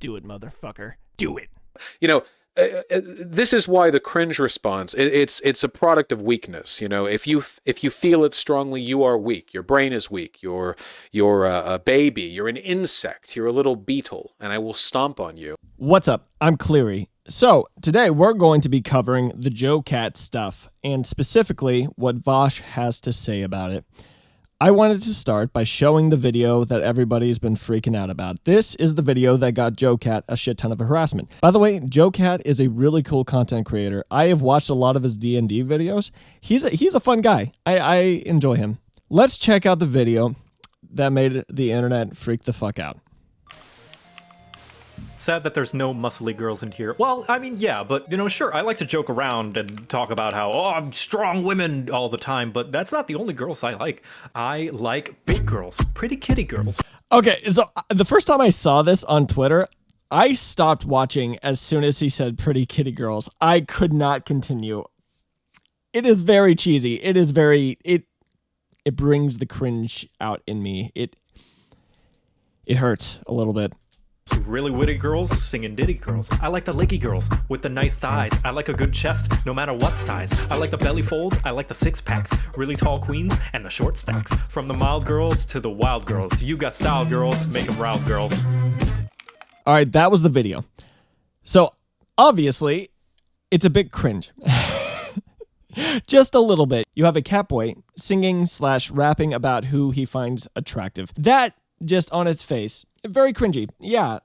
Do it, motherfucker. Do it. You know, this is why the cringe response, it's a product of weakness. You know, if you feel it strongly, you are weak. Your brain is weak. You're a baby. You're an insect. You're a little beetle, and I will stomp on you. What's up? I'm Cleary. So today we're going to be covering the JoCat's stuff, and specifically what Vaush has to say about it. I wanted to start by showing the video that everybody's been freaking out about. This is the video that got JoCat a shit ton of harassment. By the way, JoCat is a really cool content creator. I have watched a lot of his D&D videos. He's a fun guy. I enjoy him. Let's check out the video that made the internet freak the fuck out. Sad that there's no muscly girls in here. Well, I mean, yeah, but, you know, sure, I like to joke around and talk about how, oh, I'm strong women all the time, but that's not the only girls I like. I like big girls, pretty kitty girls. Okay, so the first time I saw this on Twitter, I stopped watching as soon as he said pretty kitty girls. I could not continue. It is very cheesy. It is very, it brings the cringe out in me. It hurts a little bit. Really witty girls, singing ditty girls. I like the leggy girls with the nice thighs. I like a good chest, no matter what size. I like the belly folds, I like the six packs. Really tall queens and the short stacks. From the mild girls to the wild girls. You got style girls, make them round girls. All right, that was the video. So obviously, it's a bit cringe. Just a little bit. You have a catboy singing / rapping about who he finds attractive. That just on its face, very cringy. Yeah,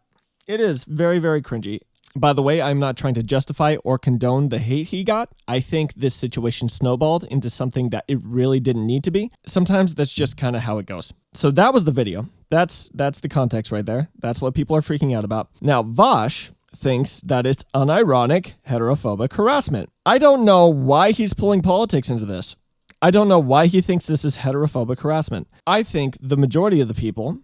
it is very, very cringy. By the way, I'm not trying to justify or condone the hate he got. I think this situation snowballed into something that it really didn't need to be. Sometimes that's just kind of how it goes. So that was the video. That's the context right there. That's what people are freaking out about. Now, Vaush thinks that it's unironic heterophobic harassment. I don't know why he's pulling politics into this. I don't know why he thinks this is heterophobic harassment. I think the majority of the people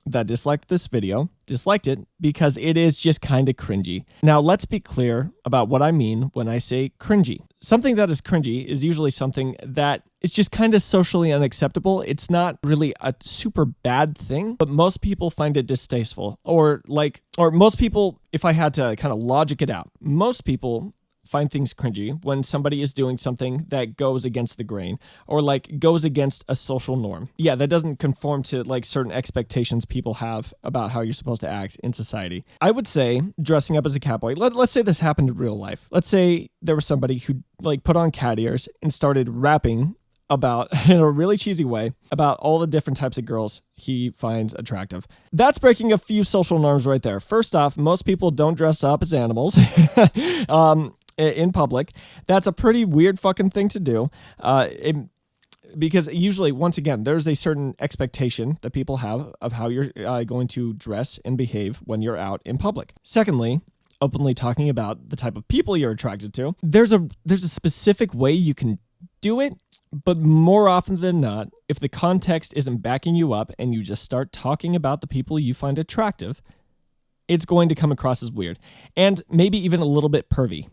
that disliked this video disliked it because it is just kind of cringy. Now, let's be clear about what I mean when I say cringy. Something that is cringy is usually something that is just kind of socially unacceptable. It's not really a super bad thing, but most people find it distasteful. Or most people, if I had to kind of logic it out, most people find things cringy when somebody is doing something that goes against the grain or like goes against a social norm. Yeah, that doesn't conform to like certain expectations people have about how you're supposed to act in society. I would say dressing up as a catboy, let's say this happened in real life. Let's say there was somebody who like put on cat ears and started rapping about, in a really cheesy way, about all the different types of girls he finds attractive. That's breaking a few social norms right there. First off, most people don't dress up as animals. In public. That's a pretty weird fucking thing to do. Because usually, once again, there's a certain expectation that people have of how you're going to dress and behave when you're out in public. Secondly, openly talking about the type of people you're attracted to. There's a specific way you can do it, but more often than not, if the context isn't backing you up and you just start talking about the people you find attractive, it's going to come across as weird and maybe even a little bit pervy.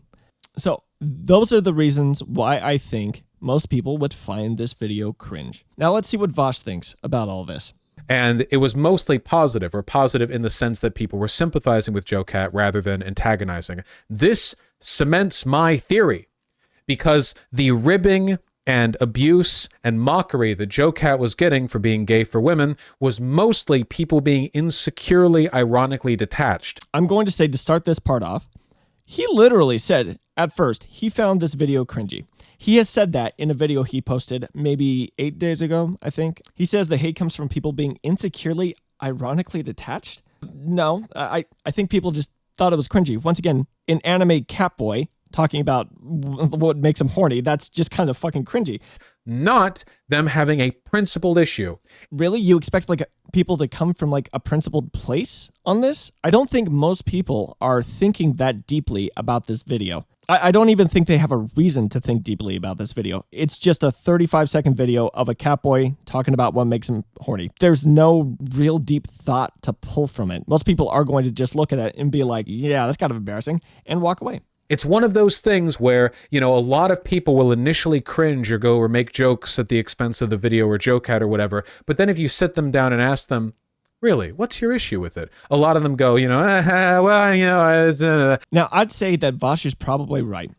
So those are the reasons why I think most people would find this video cringe. Now let's see what Vaush thinks about all this. And it was mostly positive in the sense that people were sympathizing with JoCat rather than antagonizing. This cements my theory because the ribbing and abuse and mockery that JoCat was getting for being gay for women was mostly people being insecurely, ironically detached. I'm going to say, to start this part off, he literally said at first he found this video cringy. He has said that in a video he posted maybe 8 days ago, I think. He says the hate comes from people being insecurely, ironically detached. No, I think people just thought it was cringy. Once again, an anime catboy talking about what makes him horny, that's just kind of fucking cringy. Not them having a principled issue. Really? You expect like people to come from like a principled place on this? I don't think most people are thinking that deeply about this video. I don't even think they have a reason to think deeply about this video. It's just a 35-second video of a catboy talking about what makes him horny. There's no real deep thought to pull from it. Most people are going to just look at it and be like, yeah, that's kind of embarrassing, and walk away. It's one of those things where, you know, a lot of people will initially cringe or go or make jokes at the expense of the video or JoCat or whatever. But then if you sit them down and ask them, Really, what's your issue with it? A lot of them go, well, Now, I'd say that Vaush is probably right.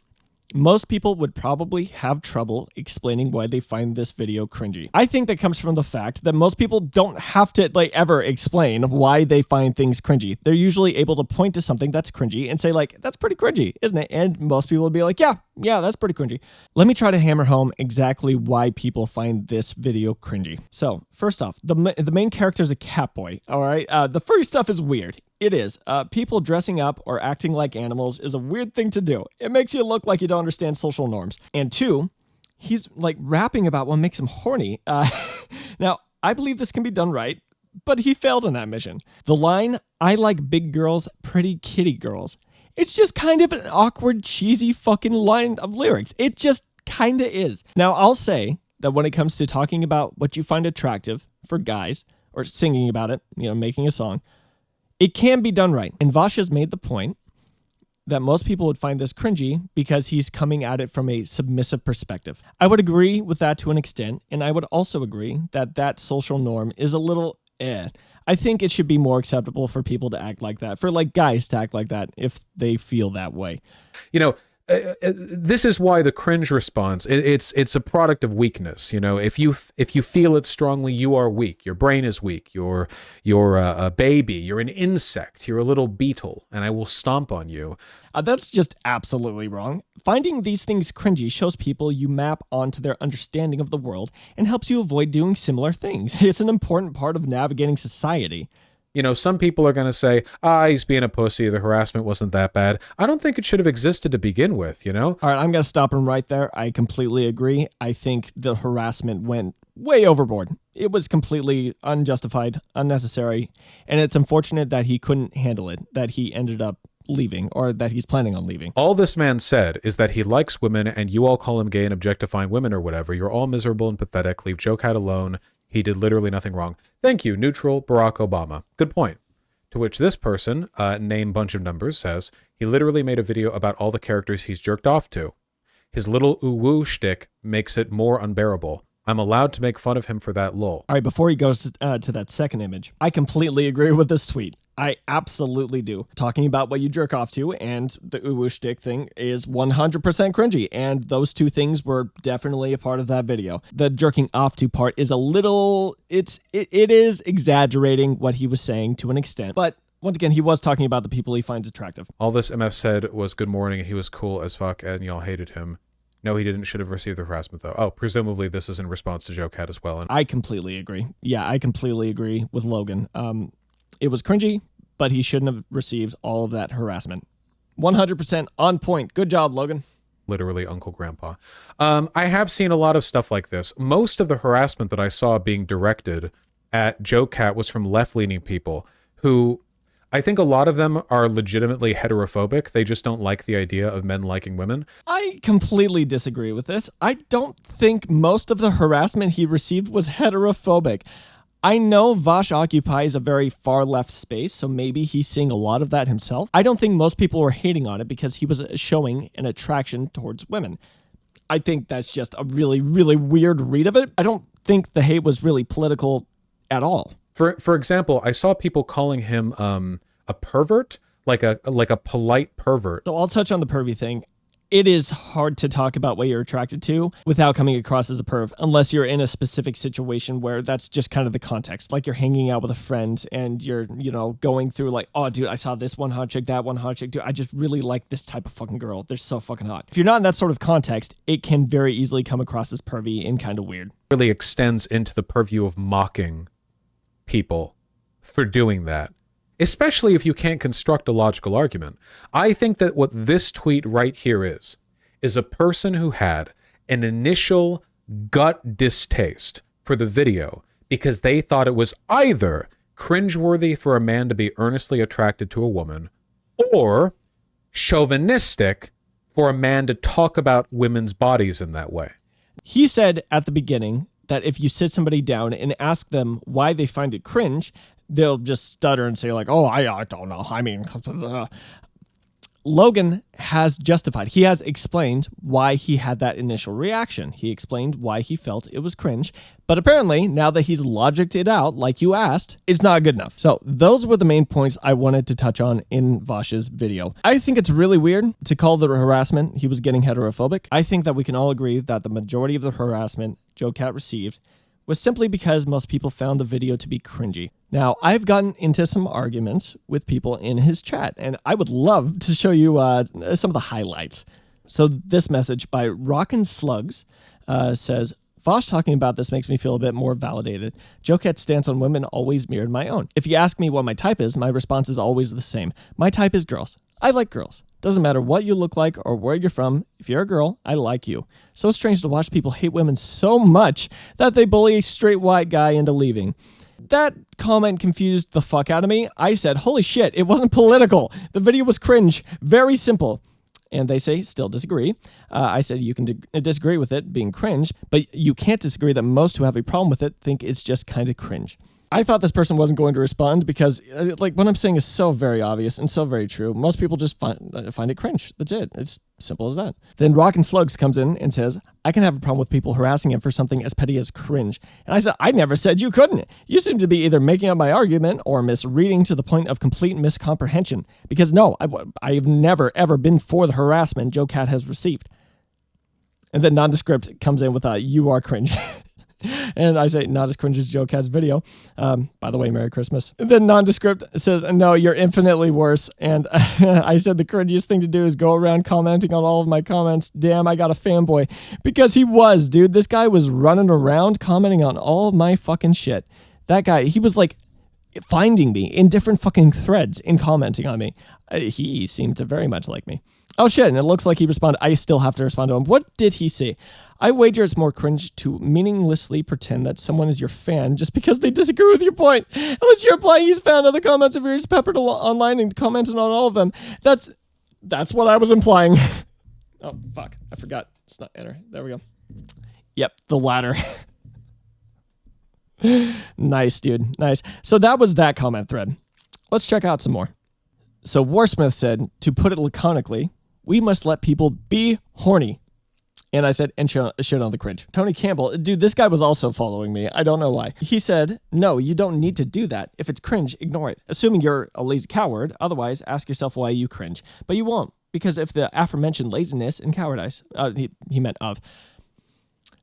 Most people would probably have trouble explaining why they find this video cringy. I think that comes from the fact that most people don't have to ever explain why they find things cringy. They're usually able to point to something that's cringy and say that's pretty cringy, isn't it? And most people would be like, yeah, that's pretty cringy. Let me try to hammer home exactly why people find this video cringy. So first off, the main character is a cat boy. All right. The furry stuff is weird. It is. People dressing up or acting like animals is a weird thing to do. It makes you look like you don't understand social norms. And two, he's rapping about what makes him horny. Now, I believe this can be done right, but he failed on that mission. The line, "I like big girls, pretty kitty girls." It's just kind of an awkward, cheesy fucking line of lyrics. It just kind of is. Now, I'll say that when it comes to talking about what you find attractive for guys, or singing about it, making a song, it can be done right. And Vaush has made the point that most people would find this cringy because he's coming at it from a submissive perspective. I would agree with that to an extent, and I would also agree that social norm is a little I think it should be more acceptable for people to act like that, for guys to act like that if they feel that way. This is why the cringe response, it's a product of weakness. If you feel it strongly, you are weak. Your brain is weak. You're a baby. You're an insect. You're a little beetle, and I will stomp on you. That's just absolutely wrong. Finding these things cringy shows people you map onto their understanding of the world and helps you avoid doing similar things. It's an important part of navigating society. Some people are going to say, he's being a pussy. The harassment wasn't that bad. I don't think it should have existed to begin with, All right, I'm going to stop him right there. I completely agree. I think the harassment went way overboard. It was completely unjustified, unnecessary, and it's unfortunate that he couldn't handle it, that he ended up leaving, or that he's planning on leaving. All this man said is that he likes women, and you all call him gay and objectifying women or whatever. You're all miserable and pathetic. Leave JoCat alone. He did literally nothing wrong. Thank you, neutral Barack Obama. Good point. To which this person, name bunch of numbers, says, he literally made a video about all the characters he's jerked off to. His little ooh-woo shtick makes it more unbearable. I'm allowed to make fun of him for that lol. All right, before he goes to that second image, I completely agree with this tweet. I absolutely do. Talking about what you jerk off to and the uwu shtick thing is 100% cringy, and those two things were definitely a part of that video. The jerking off to part is a little, it is exaggerating what he was saying to an extent, but once again, he was talking about the people he finds attractive. All this MF said was good morning and he was cool as fuck and y'all hated him. No, he didn't. Should have received the harassment, though. Oh, presumably this is in response to JoCat as well. And I completely agree. Yeah, I completely agree with Logan. It was cringy, but he shouldn't have received all of that harassment. 100% on point. Good job, Logan. Literally Uncle Grandpa. I have seen a lot of stuff like this. Most of the harassment that I saw being directed at JoCat was from left-leaning people who, I think a lot of them are legitimately heterophobic. They just don't like the idea of men liking women. I completely disagree with this. I don't think most of the harassment he received was heterophobic. I know Vaush occupies a very far left space, so maybe he's seeing a lot of that himself. I don't think most people were hating on it because he was showing an attraction towards women. I think that's just a really, really weird read of it. I don't think the hate was really political at all. For example, I saw people calling him a pervert, like a polite pervert. So I'll touch on the pervy thing. It is hard to talk about what you're attracted to without coming across as a perv, unless you're in a specific situation where that's just kind of the context. Like you're hanging out with a friend and you're, going through like, oh, dude, I saw this one hot chick, that one hot chick. Dude, I just really like this type of fucking girl. They're so fucking hot. If you're not in that sort of context, it can very easily come across as pervy and kind of weird. It really extends into the purview of mocking people for doing that. Especially if you can't construct a logical argument. I think that what this tweet right here is a person who had an initial gut distaste for the video because they thought it was either cringeworthy for a man to be earnestly attracted to a woman or chauvinistic for a man to talk about women's bodies in that way. He said at the beginning that if you sit somebody down and ask them why they find it cringe, they'll just stutter and say like, oh, I don't know. I mean, Logan has justified. He has explained why he had that initial reaction. He explained why he felt it was cringe. But apparently, now that he's logicked it out, like you asked, it's not good enough. So those were the main points I wanted to touch on in Vaush's video. I think it's really weird to call the harassment he was getting heterophobic. I think that we can all agree that the majority of the harassment JoCat received was simply because most people found the video to be cringy. Now, I've gotten into some arguments with people in his chat, and I would love to show you some of the highlights. So this message by Rockin' Slugs says, Vaush talking about this makes me feel a bit more validated. JoCat's stance on women always mirrored my own. If you ask me what my type is, my response is always the same. My type is girls. I like girls. Doesn't matter what you look like or where you're from. If you're a girl, I like you. So strange to watch people hate women so much that they bully a straight white guy into leaving. That comment confused the fuck out of me. I said, holy shit, it wasn't political. The video was cringe. Very simple. And they say, still disagree. I said, you can disagree with it being cringe, but you can't disagree that most who have a problem with it think it's just kind of cringe. I thought this person wasn't going to respond because what I'm saying is so very obvious and so very true. Most people just find it cringe. That's it. It's simple as that. Then Rockin' Slugs comes in and says, I can have a problem with people harassing him for something as petty as cringe. And I said, I never said you couldn't. You seem to be either making up my argument or misreading to the point of complete miscomprehension. Because no, I've never ever been for the harassment JoCat has received. And then Nondescript comes in with a, you are cringe. And I say, not as cringe as JoCat's video. By the way, Merry Christmas. And then Nondescript says, no, you're infinitely worse. And I said the cringiest thing to do is go around commenting on all of my comments. Damn, I got a fanboy. Because he was, dude. This guy was running around commenting on all of my fucking shit. That guy, he was like finding me in different fucking threads and commenting on me. He seemed to very much like me. Oh shit, and it looks like he responded. I still have to respond to him. What did he say? I wager it's more cringe to meaninglessly pretend that someone is your fan just because they disagree with your point. Unless you're implying he's found other comments of yours peppered online and commented on all of them. That's what I was implying. Oh, fuck. I forgot. It's not enter. There we go. Yep, the latter. Nice, dude. Nice. So that was that comment thread. Let's check out some more. So Warsmith said, to put it laconically, we must let people be horny. And I said, and shit on the cringe. Tony Campbell, dude, this guy was also following me. I don't know why. He said, no, you don't need to do that. If it's cringe, ignore it. Assuming you're a lazy coward. Otherwise, ask yourself why you cringe. But you won't. Because if the aforementioned laziness and cowardice, he meant of.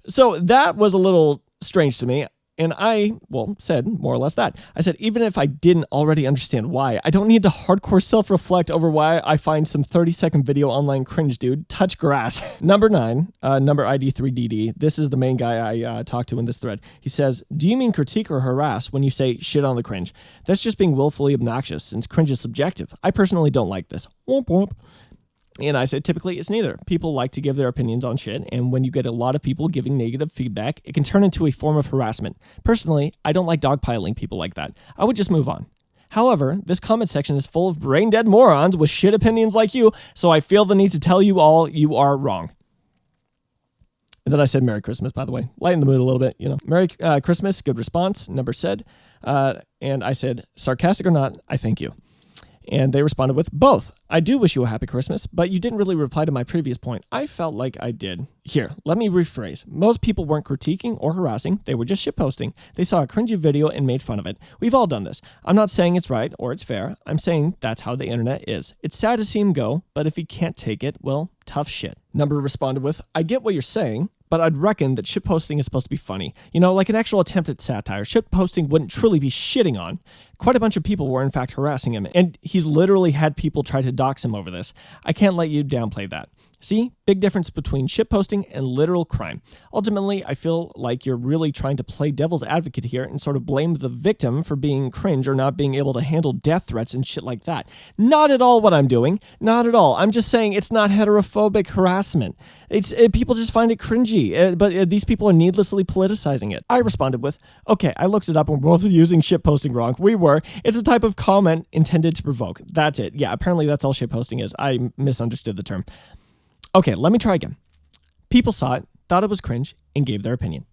So that was a little strange to me. And I, said more or less that. I said, even if I didn't already understand why, I don't need to hardcore self-reflect over why I find some 30-second video online cringe, dude. Touch grass. Number 9, number ID 3DD. This is the main guy I talked to in this thread. He says, do you mean critique or harass when you say shit on the cringe? That's just being willfully obnoxious since cringe is subjective. I personally don't like this. Womp womp. And I said, typically, it's neither. People like to give their opinions on shit, and when you get a lot of people giving negative feedback, it can turn into a form of harassment. Personally, I don't like dogpiling people like that. I would just move on. However, this comment section is full of brain-dead morons with shit opinions like you, so I feel the need to tell you all you are wrong. And then I said, Merry Christmas, by the way. Lighten the mood a little bit, you know. Merry Christmas, good response, number said. And I said, sarcastic or not, I thank you. And they responded with, both. I do wish you a happy Christmas, but you didn't really reply to my previous point. I felt like I did. Here, let me rephrase. Most people weren't critiquing or harassing. They were just shitposting. They saw a cringy video and made fun of it. We've all done this. I'm not saying it's right or it's fair. I'm saying that's how the internet is. It's sad to see him go, but if he can't take it, well, tough shit. Number responded with, I get what you're saying, but I'd reckon that shitposting is supposed to be funny. You know, like an actual attempt at satire. Shitposting wouldn't truly be shitting on. Quite a bunch of people were in fact harassing him, and he's literally had people try to dox him over this. I can't let you downplay that. See, big difference between shitposting and literal crime. Ultimately, I feel like you're really trying to play devil's advocate here and sort of blame the victim for being cringe or not being able to handle death threats and shit like that. Not at all what I'm doing. Not at all. I'm just saying it's not heterophobic harassment. People just find it cringy, but these people are needlessly politicizing it. I responded with, okay, I looked it up and we're both using shitposting wrong. We were. It's a type of comment intended to provoke. That's it. Yeah, apparently that's all shitposting is. I misunderstood the term. Okay, let me try again. People saw it, thought it was cringe, and gave their opinion.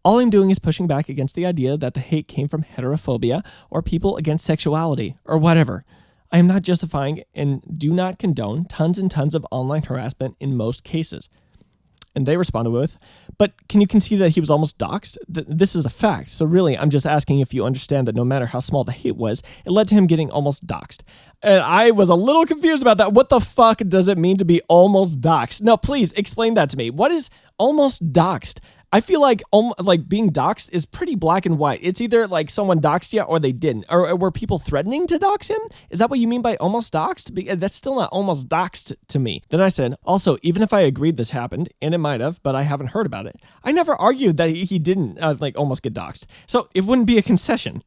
All I'm doing is pushing back against the idea that the hate came from heterophobia or people against sexuality or whatever. I am not justifying and do not condone tons and tons of online harassment in most cases. And they responded with, but can you concede that he was almost doxxed? This is a fact. So really, I'm just asking if you understand that no matter how small the hate was, it led to him getting almost doxxed. And I was a little confused about that. What the fuck does it mean to be almost doxxed? No, please explain that to me. What is almost doxxed? I feel like being doxxed is pretty black and white. It's either like someone doxed you or they didn't. Or were people threatening to dox him? Is that what you mean by almost doxed? That's still not almost doxed to me. Then I said, also, even if I agreed this happened, and it might have, but I haven't heard about it, I never argued that he didn't almost get doxed. So it wouldn't be a concession.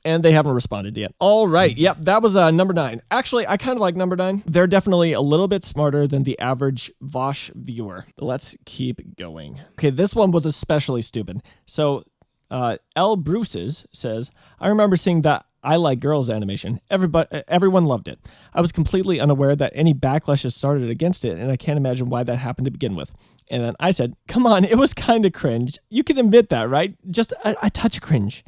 And they haven't responded yet. All right. Yep. That was number 9. Actually, I kind of like number 9. They're definitely a little bit smarter than the average Vaush viewer. Let's keep going. Okay. This one was especially stupid. So L. Bruce's says, I remember seeing that I Like Girls animation. Everyone loved it. I was completely unaware that any backlash has started against it, and I can't imagine why that happened to begin with. And then I said, come on, it was kind of cringe. You can admit that, right? Just a touch cringe.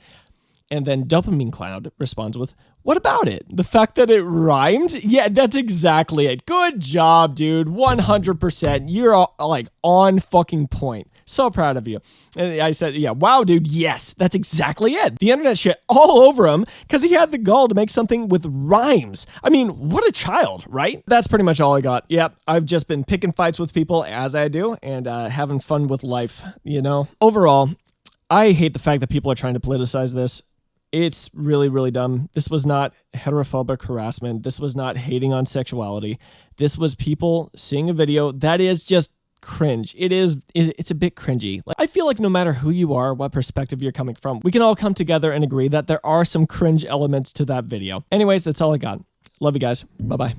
And then Dopamine Cloud responds with, what about it? The fact that it rhymed? Yeah, that's exactly it. Good job, dude. 100%. You're like on fucking point. So proud of you. And I said, yeah, wow, dude. Yes, that's exactly it. The internet shit all over him because he had the gall to make something with rhymes. I mean, what a child, right? That's pretty much all I got. Yep, I've just been picking fights with people as I do and having fun with life, you know? Overall, I hate the fact that people are trying to politicize this. It's really, really dumb. This was not heterophobic harassment. This was not hating on sexuality. This was people seeing a video that is just cringe. It's a bit cringy. Like, I feel like no matter who you are, what perspective you're coming from, we can all come together and agree that there are some cringe elements to that video. Anyways, that's all I got. Love you guys. Bye-bye.